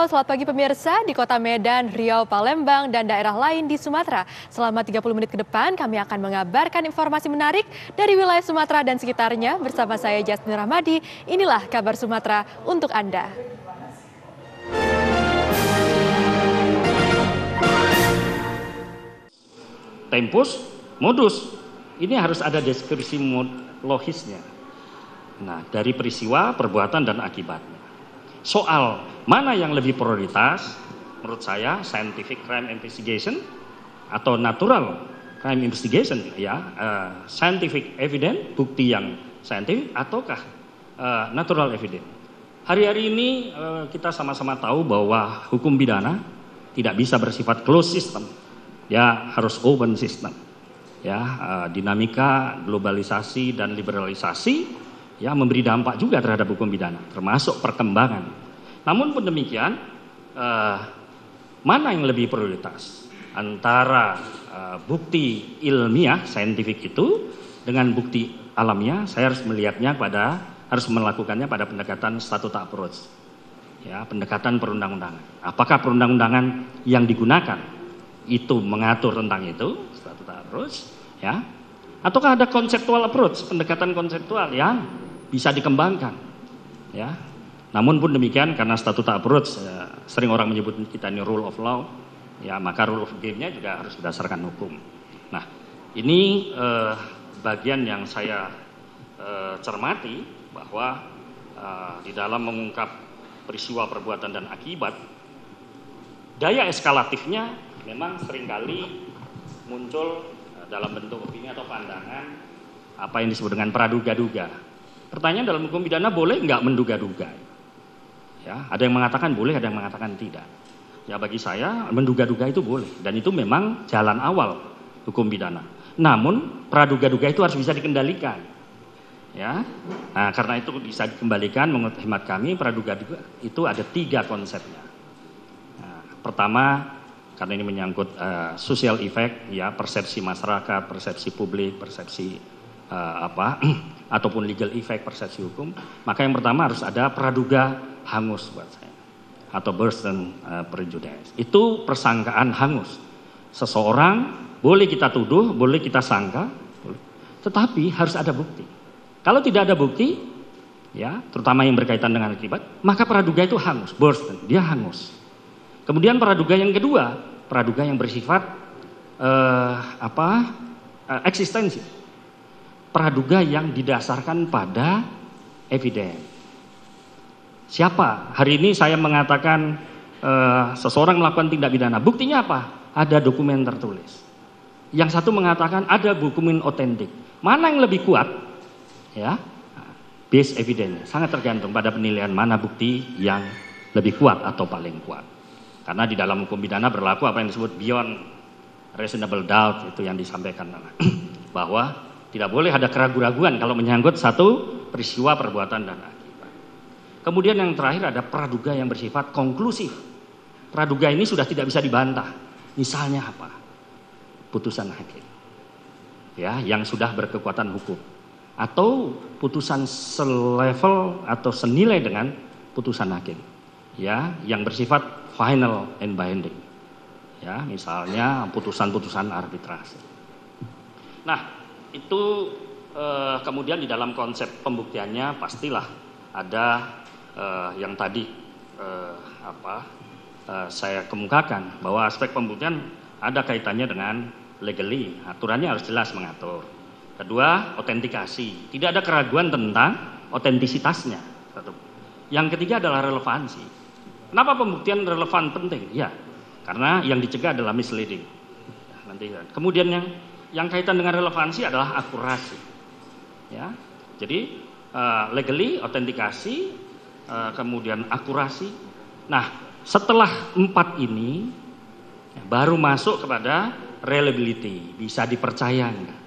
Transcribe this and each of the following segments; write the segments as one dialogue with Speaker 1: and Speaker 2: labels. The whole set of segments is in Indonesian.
Speaker 1: Halo, selamat pagi pemirsa. Di kota Medan, Riau, Palembang, dan daerah lain di Sumatera. Selama 30 menit ke depan, kami akan mengabarkan informasi menarik dari wilayah Sumatera dan sekitarnya. Bersama saya, Jasmine Rahmadi, inilah kabar Sumatera untuk Anda.
Speaker 2: Tempus, modus. Ini harus ada deskripsi logisnya. Nah, dari peristiwa, perbuatan, dan akibatnya. Soal mana yang lebih prioritas, menurut saya scientific crime investigation atau natural crime investigation, scientific evidence, bukti yang saintifik, ataukah natural evidence. Hari-hari ini kita sama-sama tahu bahwa hukum pidana tidak bisa bersifat closed system, ya harus open system. Ya, dinamika globalisasi dan liberalisasi ya memberi dampak juga terhadap hukum pidana, termasuk perkembangan. Namun pun demikian, mana yang lebih prioritas antara bukti ilmiah, saintifik itu dengan bukti alamiah? Saya harus melihatnya harus melakukannya pada pendekatan statuta approach, ya pendekatan perundang-undangan. Apakah perundang-undangan yang digunakan itu mengatur tentang itu, statuta approach, ya, ataukah ada konseptual approach, pendekatan konseptual yang bisa dikembangkan, ya. Namun pun demikian, karena statuta approach sering orang menyebut kita ini rule of law, ya maka rule of game-nya juga harus berdasarkan hukum. Nah, ini bagian yang saya cermati bahwa di dalam mengungkap peristiwa perbuatan dan akibat, daya eskalatifnya memang seringkali muncul dalam bentuk opini atau pandangan apa yang disebut dengan praduga-duga. Pertanyaan dalam hukum pidana, boleh nggak menduga-duga? Ya, ada yang mengatakan boleh, ada yang mengatakan tidak. Ya bagi saya menduga-duga itu boleh, dan itu memang jalan awal hukum pidana. Namun praduga-duga itu harus bisa dikendalikan. Ya, nah karena itu bisa dikembalikan, menurut hemat kami praduga-duga itu ada 3 konsepnya. Nah, pertama, karena ini menyangkut social effect, ya persepsi masyarakat, persepsi publik, persepsi ataupun legal effect, persepsi hukum, maka yang pertama harus ada praduga hangus buat saya, atau Burton prejudice. Itu persangkaan hangus. Seseorang boleh kita tuduh, boleh kita sangka, tetapi harus ada bukti. Kalau tidak ada bukti, ya terutama yang berkaitan dengan akibat, maka praduga itu hangus, Burton, dia hangus. Kemudian praduga yang kedua, praduga yang bersifat eksistensi. Praduga yang didasarkan pada evidence. Siapa? Hari ini saya mengatakan seseorang melakukan tindak pidana. Buktinya apa? Ada dokumen tertulis. Yang satu mengatakan ada dokumen otentik. Mana yang lebih kuat? Ya, base evidence. Sangat tergantung pada penilaian mana bukti yang lebih kuat atau paling kuat. Karena di dalam hukum pidana berlaku apa yang disebut beyond reasonable doubt, itu yang disampaikan bahwa tidak boleh ada keraguan-raguan kalau menyangkut satu peristiwa perbuatan dan akibat. Kemudian yang terakhir ada praduga yang bersifat konklusif. Praduga ini sudah tidak bisa dibantah. Misalnya apa? Putusan hakim, ya, yang sudah berkekuatan hukum, atau putusan selevel atau senilai dengan putusan hakim, ya, yang bersifat final and binding, ya, misalnya putusan-putusan arbitrase. Nah, itu kemudian di dalam konsep pembuktiannya pastilah ada yang tadi saya kemukakan bahwa aspek pembuktian ada kaitannya dengan legally, aturannya harus jelas mengatur. Kedua, autentikasi, tidak ada keraguan tentang otentisitasnya. Yang ketiga adalah relevansi. Kenapa pembuktian relevan penting? Ya, karena yang dicegah adalah misleading. Nanti kemudian yang kaitan dengan relevansi adalah akurasi, ya. Jadi legally, autentikasi, kemudian akurasi. Nah, setelah 4 ini baru masuk kepada reliability, bisa dipercaya enggak.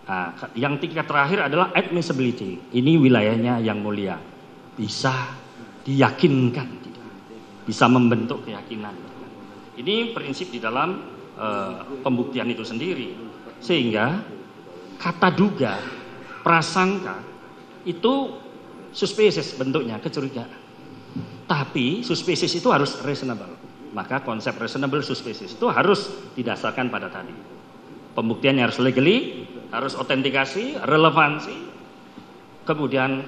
Speaker 2: Nah, yang tingkat terakhir adalah admissibility. Ini wilayahnya yang mulia, bisa diyakinkan, bisa membentuk keyakinan. Ini prinsip di dalam pembuktian itu sendiri, sehingga kata duga, prasangka itu suspicious bentuknya, kecurigaan. Tapi suspicious itu harus reasonable. Maka konsep reasonable suspicious itu harus didasarkan pada tadi. Pembuktiannya harus legally, harus autentikasi, relevansi, kemudian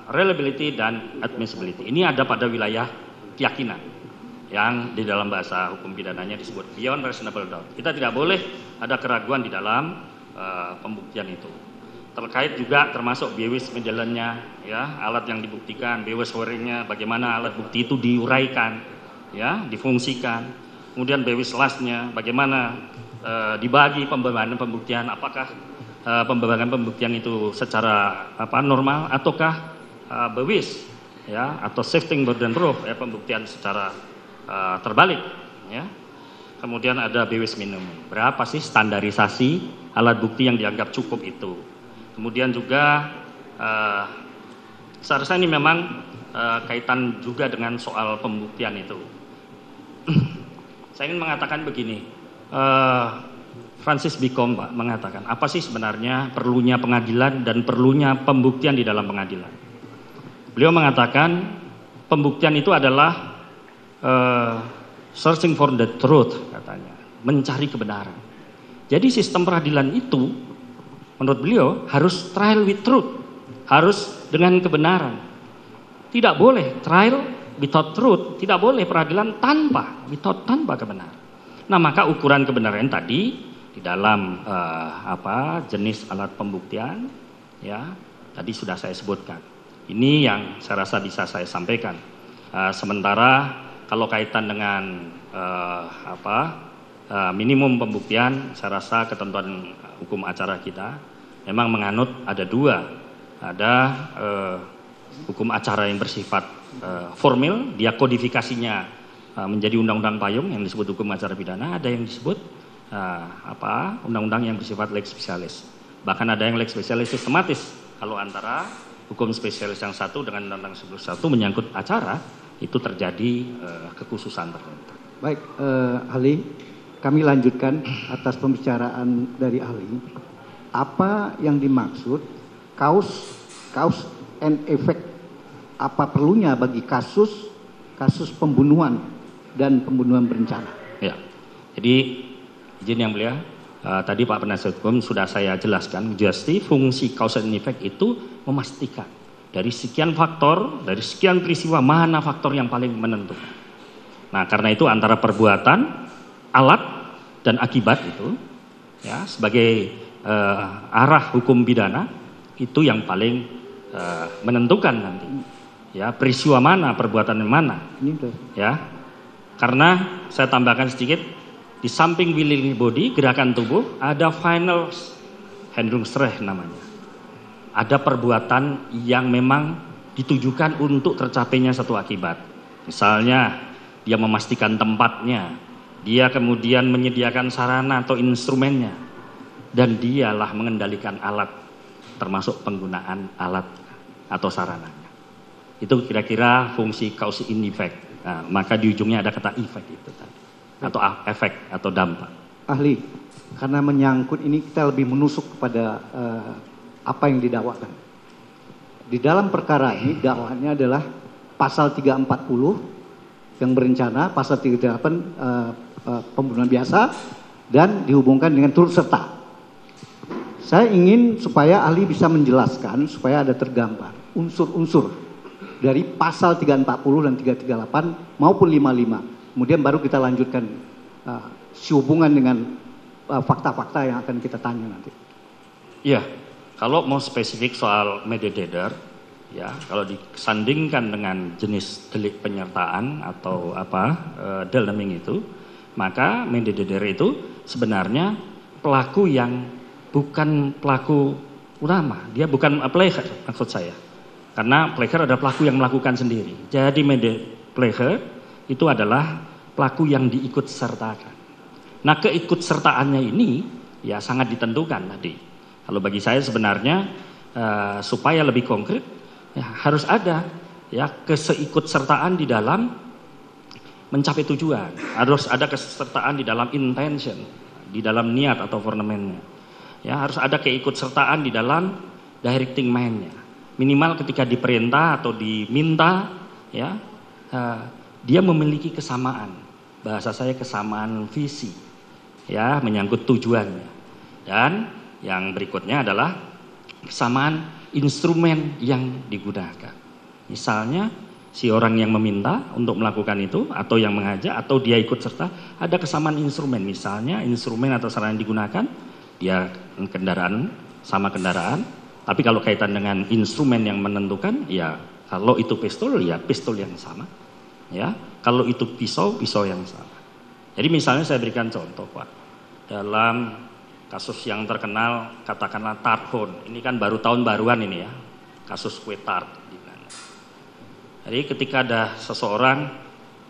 Speaker 2: reliability dan admissibility. Ini ada pada wilayah keyakinan yang di dalam bahasa hukum pidananya disebut beyond reasonable doubt. Kita tidak boleh ada keraguan di dalam pembuktian itu. Terkait juga termasuk bewis medellennya, ya, alat yang dibuktikan, bewis swearingnya, bagaimana alat bukti itu diuraikan, ya, difungsikan. Kemudian bewis lastnya, bagaimana dibagi pembebanan pembuktian, apakah pembebanan pembuktian itu secara normal ataukah bewis, ya, atau shifting burden proof, ya, pembuktian secara terbalik, ya. Kemudian ada bewis minimum, berapa sih standarisasi alat bukti yang dianggap cukup itu. Kemudian juga seharusnya ini memang kaitan juga dengan soal pembuktian itu. Saya ingin mengatakan begini, Francis Bicom, Pak, mengatakan apa sih sebenarnya perlunya pengadilan dan perlunya pembuktian di dalam pengadilan. Beliau mengatakan pembuktian itu adalah searching for the truth, katanya, mencari kebenaran. Jadi sistem peradilan itu menurut beliau harus trial with truth, harus dengan kebenaran. Tidak boleh trial without truth, tidak boleh peradilan tanpa kebenaran. Nah, maka ukuran kebenaran tadi di dalam jenis alat pembuktian, ya, tadi sudah saya sebutkan. Ini yang saya rasa bisa saya sampaikan. Sementara kalau kaitan dengan minimum pembuktian, saya rasa ketentuan hukum acara kita memang menganut ada dua, ada hukum acara yang bersifat formil, dia kodifikasinya menjadi undang-undang payung yang disebut hukum acara pidana, ada yang disebut undang-undang yang bersifat lex specialis, bahkan ada yang lex specialis sistematis. Kalau antara hukum spesialis yang satu dengan undang-undang satu menyangkut acara, itu terjadi kekhususan tertentu.
Speaker 3: Baik, ahli, kami lanjutkan atas pembicaraan dari ahli. Apa yang dimaksud cause and effect? Apa perlunya bagi kasus pembunuhan dan pembunuhan berencana?
Speaker 2: Ya, jadi izin yang mulia, tadi Pak Penasihat Hukum sudah saya jelaskan, jadi fungsi cause and effect itu memastikan dari sekian faktor, dari sekian peristiwa mana faktor yang paling menentukan. Nah, karena itu antara perbuatan, alat, dan akibat itu, ya, sebagai arah hukum pidana itu yang paling menentukan nanti, ya, peristiwa mana, perbuatan mana, ya. Karena saya tambahkan sedikit, di samping willing body, gerakan tubuh, ada final Handlungsrecht namanya. Ada perbuatan yang memang ditujukan untuk tercapainya satu akibat. Misalnya dia memastikan tempatnya, dia kemudian menyediakan sarana atau instrumennya, dan dialah mengendalikan alat, termasuk penggunaan alat atau sarananya. Itu kira-kira fungsi cause and effect. Nah, maka di ujungnya ada kata effect itu tadi, atau efek atau dampak.
Speaker 3: Ahli, karena menyangkut ini kita lebih menusuk kepada apa yang didakwakan. Di dalam perkara ini dakwaannya adalah pasal 340 yang berencana, pasal 38 pembunuhan biasa, dan dihubungkan dengan turut serta. Saya ingin supaya ahli bisa menjelaskan supaya ada tergambar unsur-unsur dari pasal 340 dan 338 maupun 55. Kemudian baru kita lanjutkan sehubungan dengan fakta-fakta yang akan kita tanya nanti.
Speaker 2: Iya, kalau mau spesifik soal metadata, ya, kalau disandingkan dengan jenis delik penyertaan atau dalaming itu, maka metadata itu sebenarnya pelaku yang bukan pelaku utama, dia bukan player maksud saya. Karena player adalah pelaku yang melakukan sendiri. Jadi player itu adalah pelaku yang diikut sertakan. Nah, keikut sertaannya ini ya sangat ditentukan tadi. Kalau bagi saya sebenarnya supaya lebih konkret ya, harus ada ya keseikut sertaan di dalam mencapai tujuan. Harus ada kesertaan di dalam intention, di dalam niat atau foremennya. Ya, harus ada keikutsertaan di dalam directing mind-nya. Minimal ketika diperintah atau diminta ya, dia memiliki kesamaan, bahasa saya kesamaan visi, ya, menyangkut tujuannya. Dan yang berikutnya adalah kesamaan instrumen yang digunakan. Misalnya si orang yang meminta untuk melakukan itu atau yang mengajak atau dia ikut serta, ada kesamaan instrumen. Misalnya instrumen atau sarana yang digunakan, dia kendaraan, sama kendaraan. Tapi kalau kaitan dengan instrumen yang menentukan, ya kalau itu pistol, ya pistol yang sama. Ya, kalau itu pisau, pisau yang sama. Jadi misalnya saya berikan contoh, Pak. Dalam kasus yang terkenal, katakanlah tart hunt. Ini kan baru tahun baruan ini ya, kasus kue tart. Jadi ketika ada seseorang,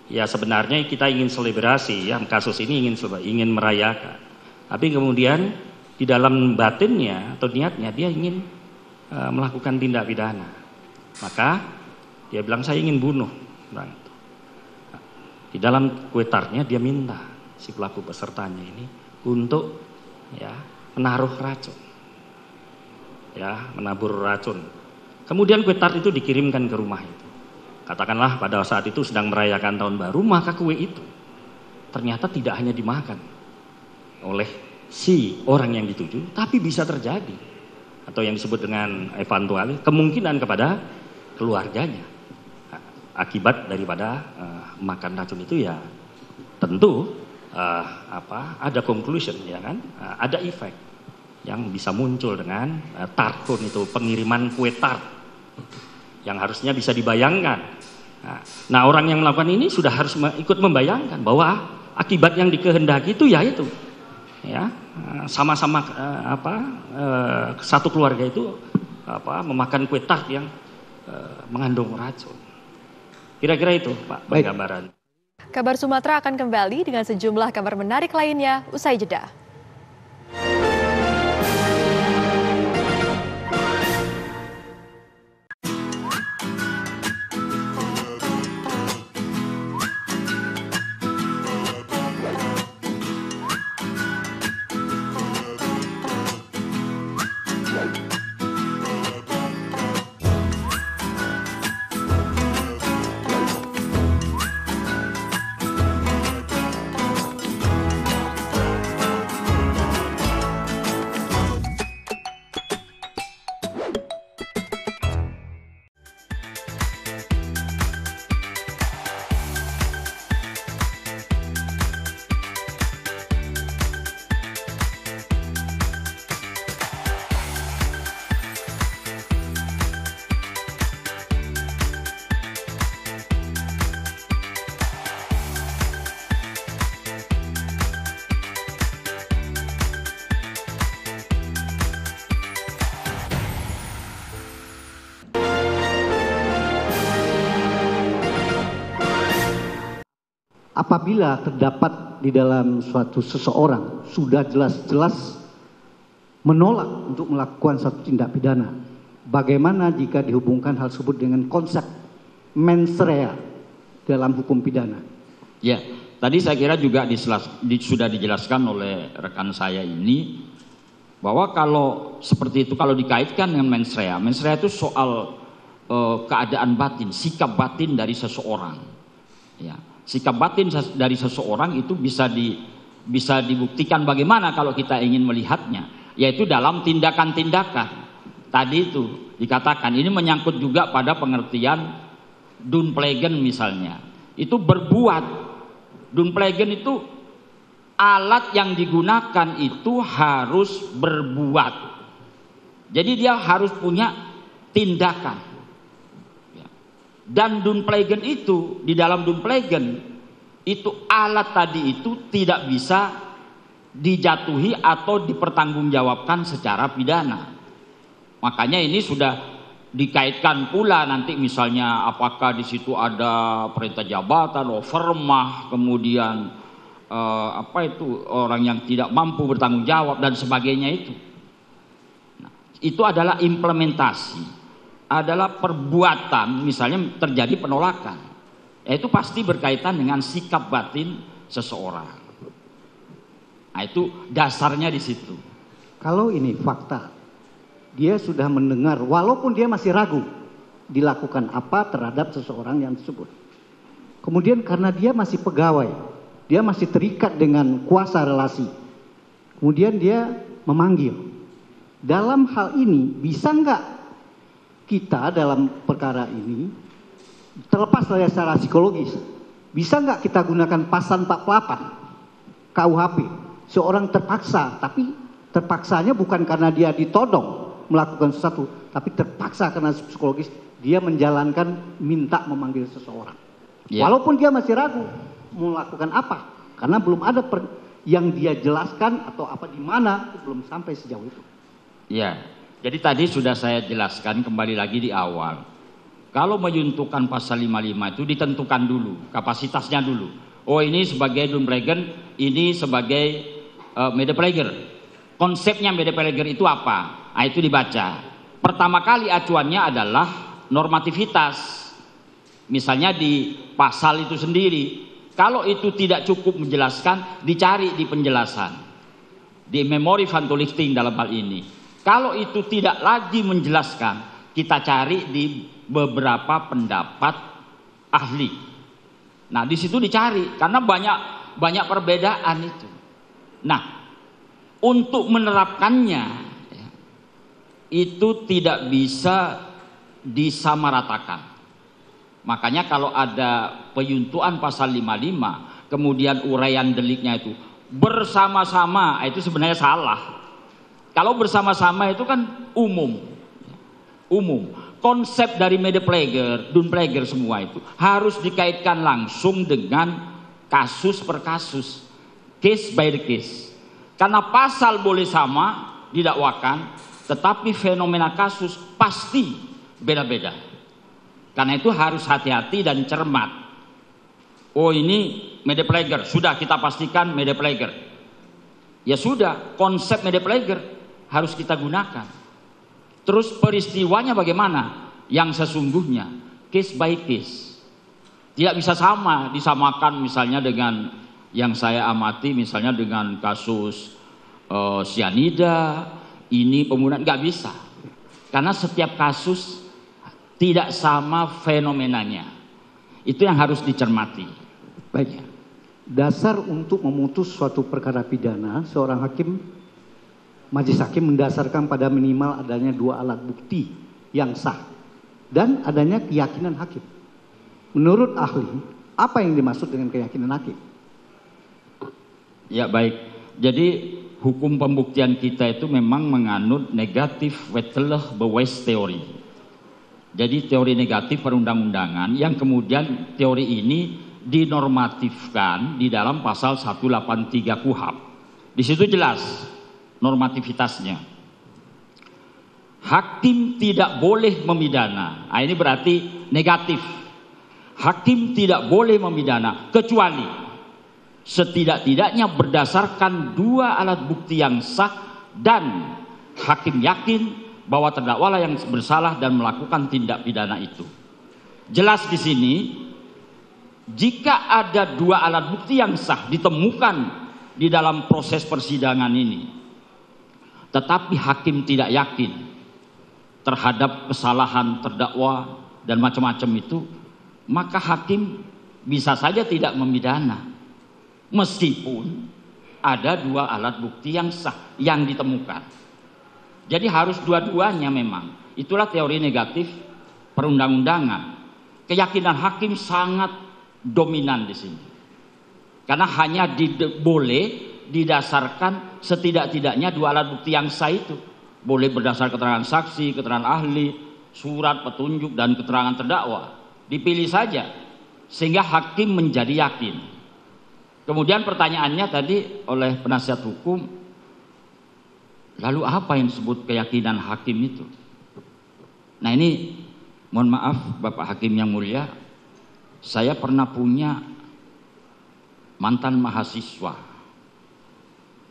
Speaker 2: ya sebenarnya kita ingin selebrasi, ya kasus ini ingin merayakan. Tapi kemudian di dalam batinnya atau niatnya dia ingin melakukan tindak pidana. Maka dia bilang saya ingin bunuh. Di dalam kue tartnya dia minta si pelaku pesertanya ini untuk ya menaruh racun, ya menabur racun. Kemudian kue tart itu dikirimkan ke rumah itu. Katakanlah pada saat itu sedang merayakan tahun baru, maka kue itu ternyata tidak hanya dimakan oleh si orang yang dituju, tapi bisa terjadi atau yang disebut dengan eventual kemungkinan kepada keluarganya. Akibat daripada makan racun itu ya tentu ada conclusion, ya kan, ada efek yang bisa muncul dengan tart hunt itu, pengiriman kue tart yang harusnya bisa dibayangkan. Nah orang yang melakukan ini sudah harus ikut membayangkan bahwa akibat yang dikehendaki itu ya itu, ya sama-sama satu keluarga itu memakan kue tart yang mengandung racun. Kira-kira itu Pak penggambaran.
Speaker 1: Kabar Sumatera akan kembali dengan sejumlah kabar menarik lainnya usai jeda.
Speaker 3: Apabila terdapat di dalam suatu seseorang sudah jelas-jelas menolak untuk melakukan satu tindak pidana, bagaimana jika dihubungkan hal tersebut dengan konsep mens rea dalam hukum pidana?
Speaker 4: Ya, tadi saya kira juga sudah dijelaskan oleh rekan saya ini bahwa kalau seperti itu, kalau dikaitkan dengan mens rea itu soal keadaan batin, sikap batin dari seseorang. Ya. Sikap batin dari seseorang itu bisa dibuktikan bagaimana kalau kita ingin melihatnya, yaitu dalam tindakan-tindakan. Tadi itu dikatakan ini menyangkut juga pada pengertian Dunplegen misalnya. Itu berbuat. Dunplegen itu alat yang digunakan itu harus berbuat. Jadi dia harus punya tindakan. Dan Dunplegen itu, di dalam Dunplegen itu alat tadi itu tidak bisa dijatuhi atau dipertanggungjawabkan secara pidana. Makanya ini sudah dikaitkan pula nanti misalnya apakah di situ ada perintah jabatan, overmah, kemudian orang yang tidak mampu bertanggung jawab dan sebagainya itu. Nah, itu adalah implementasi. Adalah perbuatan, misalnya terjadi penolakan, itu pasti berkaitan dengan sikap batin seseorang. Nah itu dasarnya di situ.
Speaker 3: Kalau ini fakta, dia sudah mendengar, walaupun dia masih ragu, dilakukan apa terhadap seseorang yang tersebut. Kemudian karena dia masih pegawai, dia masih terikat dengan kuasa relasi. Kemudian dia memanggil. Dalam hal ini bisa nggak kita dalam perkara ini, terlepas dari secara psikologis, bisa nggak kita gunakan pasal 48 KUHP? Seorang terpaksa, tapi terpaksanya bukan karena dia ditodong melakukan sesuatu, tapi terpaksa karena psikologis dia menjalankan minta memanggil seseorang. Walaupun dia masih ragu melakukan apa, karena belum ada yang dia jelaskan atau apa di mana, belum sampai sejauh itu.
Speaker 4: Ya, jadi tadi sudah saya jelaskan kembali lagi di awal. Kalau menyuntukkan pasal 55 itu ditentukan dulu, kapasitasnya dulu. Oh, ini sebagai Dunbregen, ini sebagai medepleger. Konsepnya medepleger itu apa? Nah, itu dibaca. Pertama kali acuannya adalah normativitas. Misalnya di pasal itu sendiri. Kalau itu tidak cukup menjelaskan, dicari di penjelasan. Di memori van toelichting dalam hal ini. Kalau itu tidak lagi menjelaskan, kita cari di beberapa pendapat ahli. Nah, di situ dicari karena banyak perbedaan itu. Nah, untuk menerapkannya itu tidak bisa disamaratakan. Makanya kalau ada penyuntukan pasal 55, kemudian uraian deliknya itu bersama-sama, itu sebenarnya salah. Kalau bersama-sama itu kan umum. Konsep dari medepleger, dunpleger semua itu harus dikaitkan langsung dengan kasus per kasus, case by the case. Karena pasal boleh sama didakwakan, tetapi fenomena kasus pasti beda-beda. Karena itu harus hati-hati dan cermat. Oh, ini medepleger, sudah kita pastikan medepleger. Ya sudah, konsep medepleger harus kita gunakan. Terus peristiwanya bagaimana? Yang sesungguhnya, case by case. Tidak bisa sama, disamakan misalnya dengan yang saya amati misalnya dengan kasus sianida, ini pembunuhan, nggak bisa. Karena setiap kasus tidak sama fenomenanya. Itu yang harus dicermati.
Speaker 3: Baik. Dasar untuk memutus suatu perkara pidana, seorang hakim, majelis hakim mendasarkan pada minimal adanya 2 alat bukti yang sah dan adanya keyakinan hakim. Menurut ahli, apa yang dimaksud dengan keyakinan hakim?
Speaker 4: Ya, baik. Jadi hukum pembuktian kita itu memang menganut negatif wettelig bewijs teori. Jadi teori negatif perundang-undangan yang kemudian teori ini dinormatifkan di dalam pasal 183 KUHP. Di situ jelas normativitasnya. Hakim tidak boleh memidana. Nah, ini berarti negatif. Hakim tidak boleh memidana kecuali setidak-tidaknya berdasarkan 2 alat bukti yang sah dan hakim yakin bahwa terdakwalah yang bersalah dan melakukan tindak pidana itu. Jelas di sini, jika ada 2 alat bukti yang sah ditemukan di dalam proses persidangan ini, tetapi hakim tidak yakin terhadap kesalahan terdakwa dan macam-macam itu, maka hakim bisa saja tidak memidana meskipun ada 2 alat bukti yang sah yang ditemukan. Jadi harus dua-duanya memang. Itulah teori negatif perundang-undangan. Keyakinan hakim sangat dominan di sini. Karena hanya boleh didasarkan setidak-tidaknya 2 alat bukti yang sah itu. Boleh berdasar keterangan saksi, keterangan ahli, surat petunjuk dan keterangan terdakwa. Dipilih saja sehingga hakim menjadi yakin. Kemudian pertanyaannya tadi oleh penasihat hukum, lalu apa yang disebut keyakinan hakim itu? Nah, ini mohon maaf Bapak Hakim yang mulia, saya pernah punya mantan mahasiswa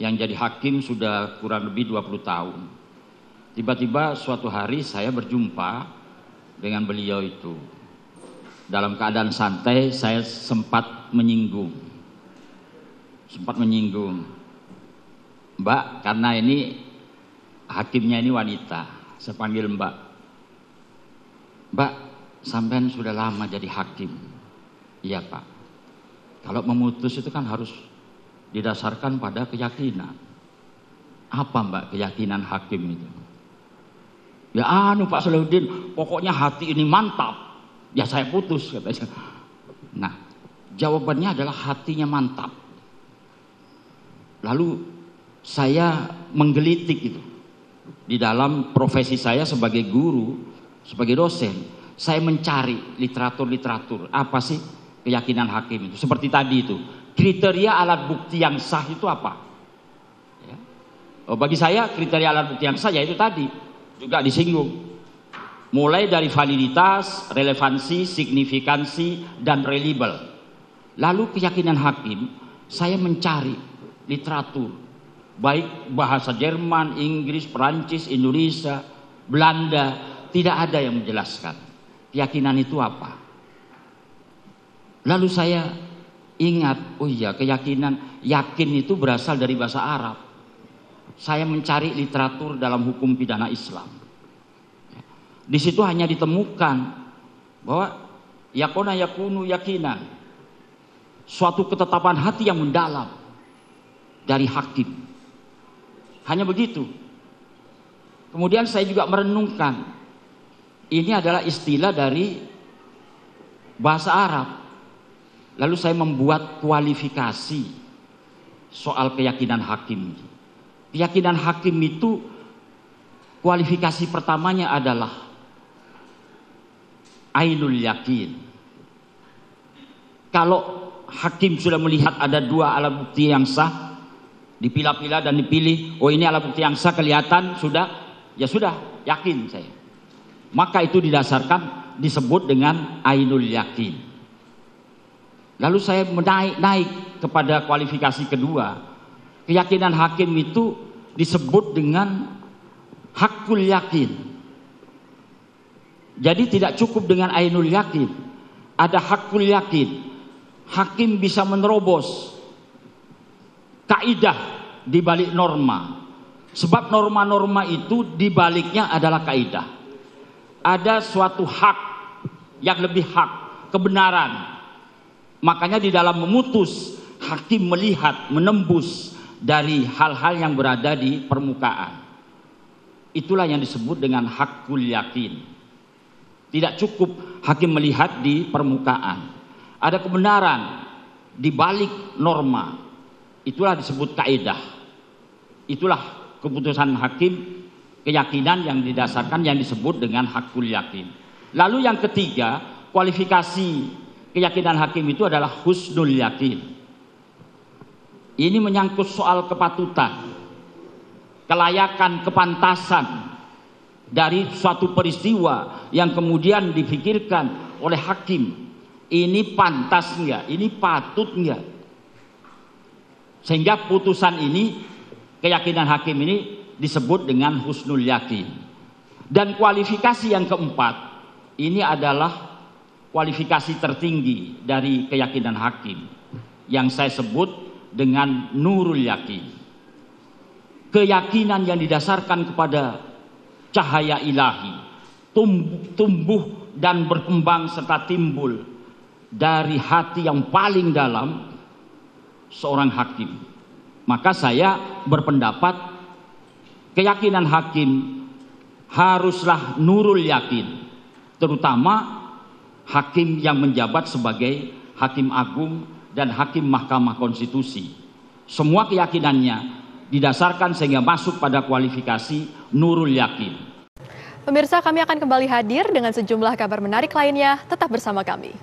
Speaker 4: yang jadi hakim sudah kurang lebih 20 tahun. Tiba-tiba suatu hari saya berjumpa dengan beliau itu. Dalam keadaan santai saya sempat menyinggung. Mbak, karena ini hakimnya ini wanita, saya panggil Mbak. Mbak, sampean sudah lama jadi hakim. Iya Pak. Kalau memutus itu kan harus didasarkan pada keyakinan. Apa Mbak keyakinan hakim itu? Ya Pak Salahuddin, pokoknya hati ini mantap. Ya saya putus katanya. Nah, jawabannya adalah hatinya mantap. Lalu saya menggelitik itu. Di dalam profesi saya sebagai guru, sebagai dosen, saya mencari literatur-literatur. Apa sih keyakinan hakim itu? Seperti tadi itu, kriteria alat bukti yang sah itu apa? Ya. Bagi saya kriteria alat bukti yang sah yaitu tadi, juga disinggung. Mulai dari validitas, relevansi, signifikansi, dan reliable. Lalu keyakinan hakim, saya mencari literatur, baik bahasa Jerman, Inggris, Perancis, Indonesia, Belanda, tidak ada yang menjelaskan keyakinan itu apa. Lalu saya ingat, oh iya keyakinan, yakin itu berasal dari bahasa Arab. Saya mencari literatur dalam hukum pidana Islam. Di situ hanya ditemukan bahwa yakuna yakunu yakinan, suatu ketetapan hati yang mendalam dari hakim. Hanya begitu. Kemudian saya juga merenungkan, ini adalah istilah dari bahasa Arab. Lalu saya membuat kualifikasi soal keyakinan hakim. Keyakinan hakim itu kualifikasi pertamanya adalah ainul yakin. Kalau hakim sudah melihat ada dua alat bukti yang sah, dipilah-pilah dan dipilih, oh ini alat bukti yang sah, kelihatan sudah, ya sudah, yakin saya. Maka itu didasarkan disebut dengan ainul yakin. Lalu saya naik kepada kualifikasi kedua. Keyakinan hakim itu disebut dengan hakul yakin. Jadi tidak cukup dengan ainul yakin, ada hakul yakin. Hakim bisa menerobos kaidah di balik norma. Sebab norma-norma itu di baliknya adalah kaidah. Ada suatu hak yang lebih hak, kebenaran. Makanya di dalam memutus, hakim melihat, menembus dari hal-hal yang berada di permukaan. Itulah yang disebut dengan hakul yakin. Tidak cukup hakim melihat di permukaan. Ada kebenaran di balik norma. Itulah disebut kaidah. Itulah keputusan hakim, keyakinan yang didasarkan yang disebut dengan hakul yakin. Lalu yang ketiga, kualifikasi keyakinan hakim itu adalah husnul yakin. Ini menyangkut soal kepatutan, kelayakan, kepantasan dari suatu peristiwa yang kemudian dipikirkan oleh hakim. Ini pantas enggak? Ini patut enggak? Sehingga putusan ini, keyakinan hakim ini disebut dengan husnul yakin. Dan kualifikasi yang keempat, ini adalah kualifikasi tertinggi dari keyakinan hakim yang saya sebut dengan nurul yakin. Keyakinan yang didasarkan kepada cahaya ilahi, tumbuh dan berkembang serta timbul dari hati yang paling dalam seorang hakim. Maka saya berpendapat keyakinan hakim haruslah nurul yakin, terutama hakim yang menjabat sebagai hakim agung dan hakim Mahkamah Konstitusi. Semua keyakinannya didasarkan sehingga masuk pada kualifikasi nurul yakin.
Speaker 1: Pemirsa, kami akan kembali hadir dengan sejumlah kabar menarik lainnya. Tetap bersama kami.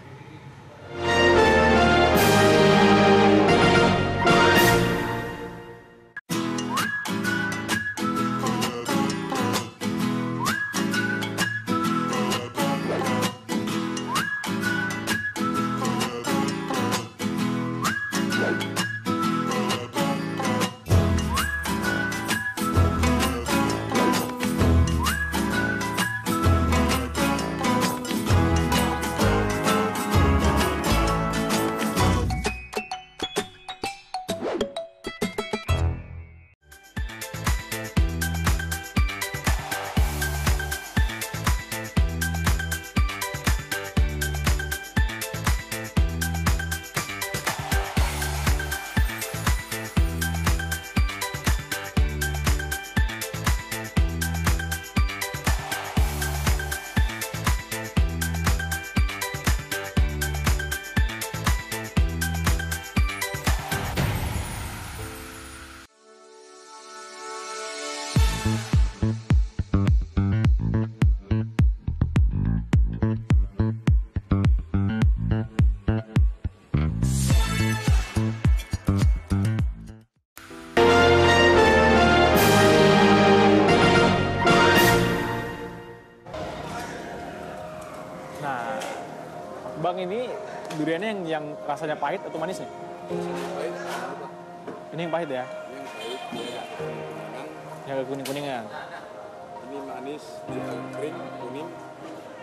Speaker 5: ini yang rasanya pahit atau manis nih? Ini yang pahit ya?
Speaker 6: Yang pahit, dia kan
Speaker 5: Yang agak kuning-kuningan.
Speaker 6: ini manis, dia kering, kuning.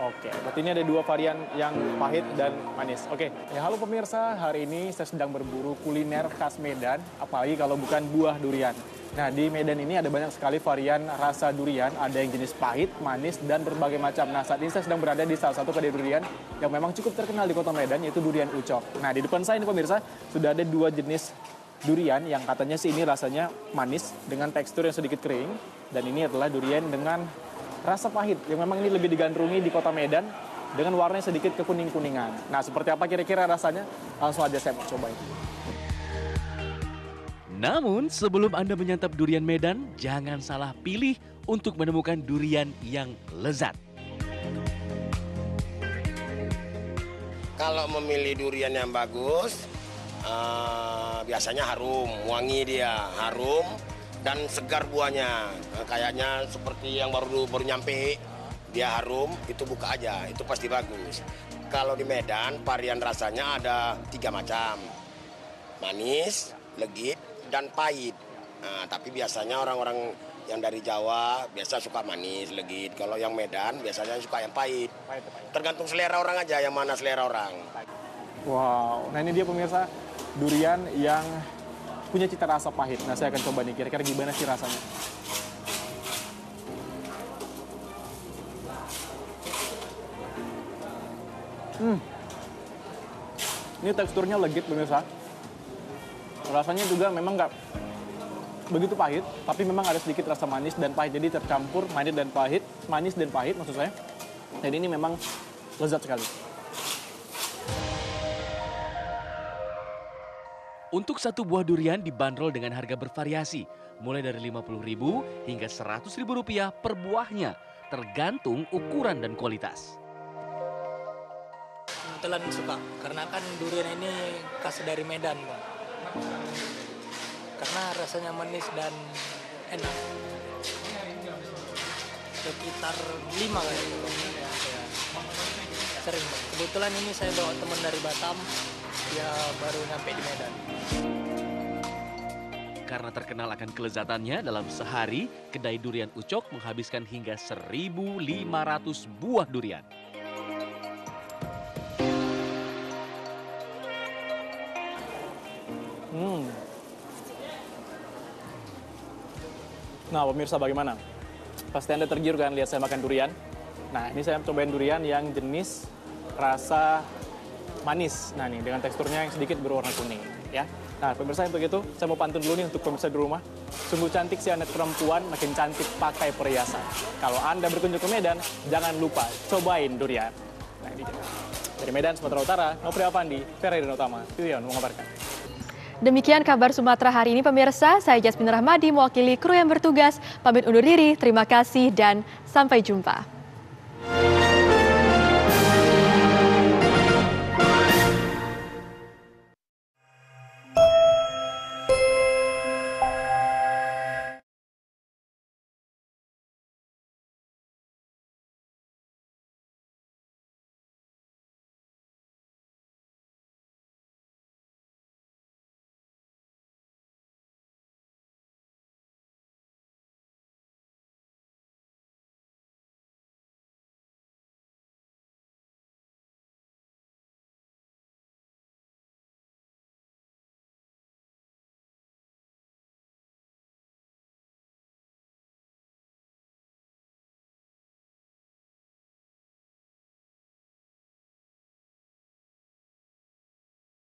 Speaker 5: Oke, berarti ini ada dua varian yang pahit dan manis. Oke, ya halo pemirsa, hari ini saya sedang berburu kuliner khas Medan, apalagi kalau bukan buah durian. Nah, di Medan ini ada banyak sekali varian rasa durian, ada yang jenis pahit, manis, dan berbagai macam. Nah, saat ini saya sedang berada di salah satu kedai durian yang memang cukup terkenal di kota Medan, yaitu durian Ucok. Nah, di depan saya ini pemirsa, sudah ada dua jenis durian yang katanya sih ini rasanya manis dengan tekstur yang sedikit kering. Dan ini adalah durian dengan rasa pahit yang memang ini lebih digandrungi di kota Medan dengan warnanya sedikit kekuning-kuningan. Nah, seperti apa kira-kira rasanya? Langsung aja saya mau cobain.
Speaker 7: Namun sebelum Anda menyantap durian Medan, jangan salah pilih untuk menemukan durian yang lezat.
Speaker 8: Kalau memilih durian yang bagus, biasanya harum, wangi dia, harum dan segar buahnya. Kayaknya seperti yang baru nyampe, dia harum, itu buka aja, itu pasti bagus. Kalau di Medan, varian rasanya ada 3 macam. Manis, legit, dan pahit. Nah, tapi biasanya orang-orang yang dari Jawa biasa suka manis, legit. Kalau yang Medan biasanya suka yang pahit. Tergantung selera orang aja, yang mana selera orang.
Speaker 5: Wow, nah ini dia pemirsa, durian yang punya cita rasa pahit. Nah, saya akan coba nih, kira-kira gimana sih rasanya. Ini teksturnya legit pemirsa. Rasanya juga memang nggak begitu pahit, tapi memang ada sedikit rasa manis dan pahit. Jadi tercampur manis dan pahit maksud saya. Dan ini memang lezat sekali.
Speaker 7: Untuk satu buah durian dibanderol dengan harga bervariasi, mulai dari Rp50.000 hingga Rp100.000 per buahnya, tergantung ukuran dan kualitas.
Speaker 9: Kebetulan suka, karena kan durian ini khas dari Medan, Bang. Karena rasanya manis dan enak. Sekitar 5 kali. Ya. Sering, Bang. Kebetulan ini saya bawa teman dari Batam, dia baru nyampe di Medan.
Speaker 7: Karena terkenal akan kelezatannya, dalam sehari kedai durian Ucok menghabiskan hingga 1.500 buah durian.
Speaker 5: Nah, pemirsa bagaimana? Pasti Anda tergiur kan lihat saya makan durian. Nah, ini saya cobain durian yang jenis rasa manis. Nah, nih dengan teksturnya yang sedikit berwarna kuning, ya. Nah, pemirsa yang begitu, saya mau pantun dulu nih untuk pemirsa di rumah. Sungguh cantik si anak perempuan, makin cantik pakai perhiasan. Kalau Anda berkunjung ke Medan, jangan lupa cobain durian. Nah, ini dia. Dari Medan, Sumatera Utara, Nopri Avandi, Feryadin Utama, Tilion mengabarkan.
Speaker 1: Demikian kabar Sumatera hari ini pemirsa, saya Jasmine Rahmadi mewakili kru yang bertugas, pamit undur diri, terima kasih dan sampai jumpa.